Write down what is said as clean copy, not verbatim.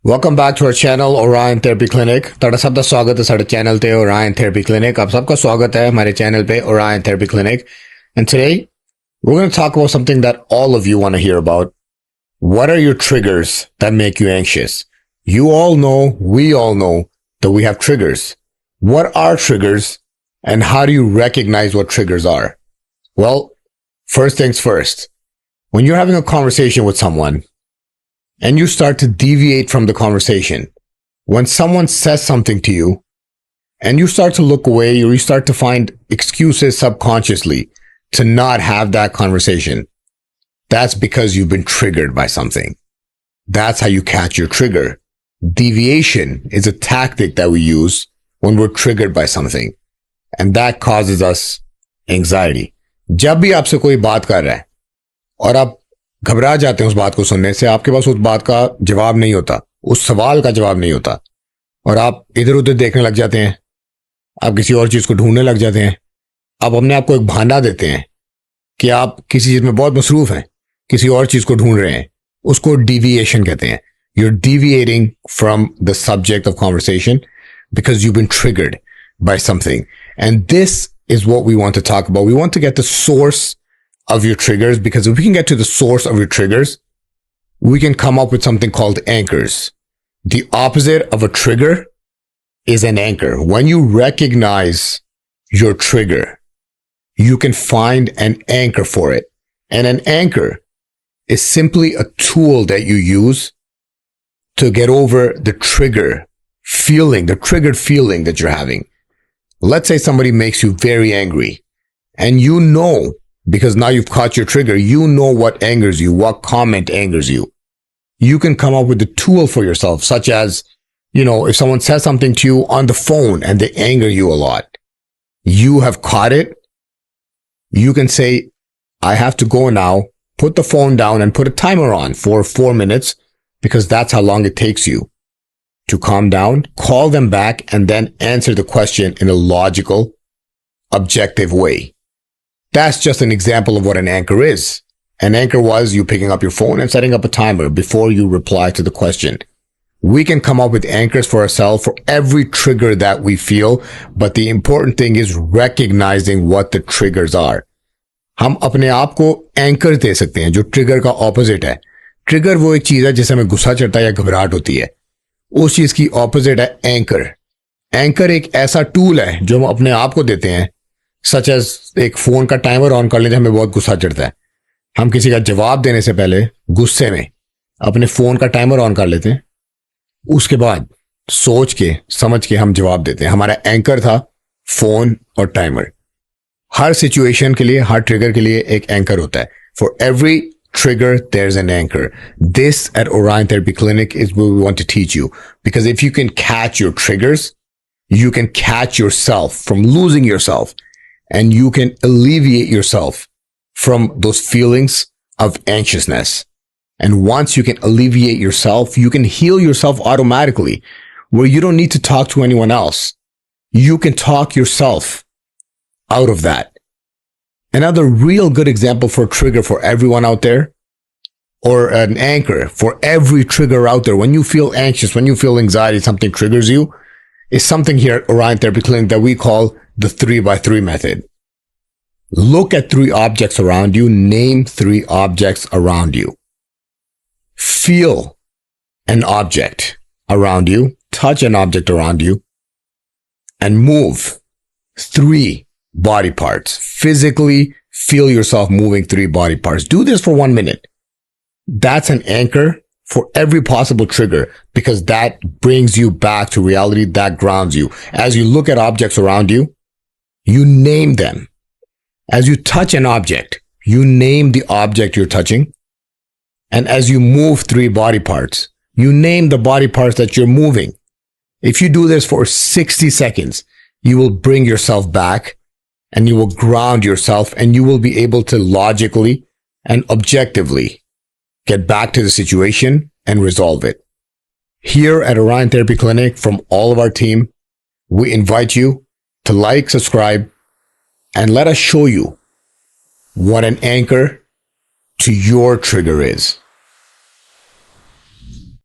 Welcome back to our channel Orion Therapy Clinic. ਤੁਹਾਡਾ ਸਭ ਦਾ ਸਵਾਗਤ ਹੈ ਸਾਡੇ ਚੈਨਲ ਤੇ Orion Therapy Clinic. ਆਪ ਸਭ ਦਾ ਸਵਾਗਤ ਹੈ हमारे चैनल पे Orion Therapy Clinic. And today we're going to talk about something that all of you want to hear about. What are your triggers that make you anxious? You all know, we all know that we have triggers. What are triggers and how do you recognize what triggers are? Well, first things first. When you're having a conversation with someone and you start to deviate from the conversation, when someone says something to you and you start to look away or you start to find excuses subconsciously to not have that conversation, that's because you've been triggered by something. That's how you catch your trigger. Deviation is a tactic that we use when we're triggered by something, and that causes us anxiety. जब भी आपसे कोई बात कर रहा है और आप घबरा जाते हैं उस बात को सुनने से, आपके पास उस बात का जवाब नहीं होता, उस सवाल का जवाब नहीं होता, और आप इधर उधर देखने लग जाते हैं, आप किसी और चीज को ढूंढने लग जाते हैं, आप अपने आप को एक बहाना देते हैं कि आप किसी चीज में बहुत मसरूफ हैं, किसी और चीज को ढूंढ रहे हैं, उसको डिविएशन कहते हैं. You're deviating from the subject of conversation because you've been triggered by something. And this is what we want to talk about. We want to get the source of your triggers, because if we can get to the source of your triggers, we can come up with something called anchors. The opposite of a trigger is an anchor. When you recognize your trigger, you can find an anchor for it. And an anchor is simply a tool that you use to get over the triggered feeling that you're having. Let's say somebody makes you very angry, and you know, because now you've caught your trigger, you know what angers you, what comment angers you. You can come up with a tool for yourself, such as, if someone says something to you on the phone and they anger you a lot, you have caught it. You can say, I have to go now, put the phone down and put a timer on for 4 minutes, because that's how long it takes you to calm down, call them back, and then answer the question in a logical, objective way. That's just an example of what an anchor is. An anchor was you picking up your phone and setting up a timer before you reply to the question. We can come up with anchors for ourselves for every trigger that we feel, but the important thing is recognizing what the triggers are. हम अपने आप को anchor दे सकते हैं, जो trigger का opposite है. Trigger वो एक चीज है जिससे हमें गुस्सा चढ़ता है या घबराहट होती है. उस चीज की ऑपोजिट है एंकर. एंकर एक ऐसा टूल है जो हम अपने आप को देते हैं, सच एज एक फोन का टाइमर ऑन कर लेते हैं, हमें बहुत गुस्सा चढ़ता है, हम किसी का जवाब देने से पहले गुस्से में अपने फोन का टाइमर ऑन कर लेते हैं, उसके बाद सोच के समझ के हम जवाब देते हैं. हमारा एंकर था फोन और टाइमर. हर सिचुएशन के लिए, हर ट्रिगर के लिए एक एंकर होता है. For every trigger, there's an anchor. This at Orion Therapy Clinic is what we want to teach you, because if you can catch your triggers, you can catch yourself from losing yourself, and you can alleviate yourself from those feelings of anxiousness. And once you can alleviate yourself, you can heal yourself automatically, where you don't need to talk to anyone else. You can talk yourself out of that. Another real good example for a trigger for everyone out there, or an anchor for every trigger out there. When you feel anxious, when you feel anxiety, something triggers you, is something here at Orion Therapy Clinic that we call the 3x3 method. Look at 3 objects around you, name 3 objects around you. Feel an object around you, touch an object around you, and move 3 body parts. Physically feel yourself moving 3 body parts. Do this for 1 minute. That's an anchor for every possible trigger, because that brings you back to reality, that grounds you. As you look at objects around you, you name them. As you touch an object, you name the object you're touching. And as you move 3 body parts, you name the body parts that you're moving. If you do this for 60 seconds, you will bring yourself back, and you will ground yourself, and you will be able to logically and objectively get back to the situation and resolve it. Here at Orion Therapy Clinic, from all of our team, we invite you to like, subscribe, and let us show you what an anchor to your trigger is.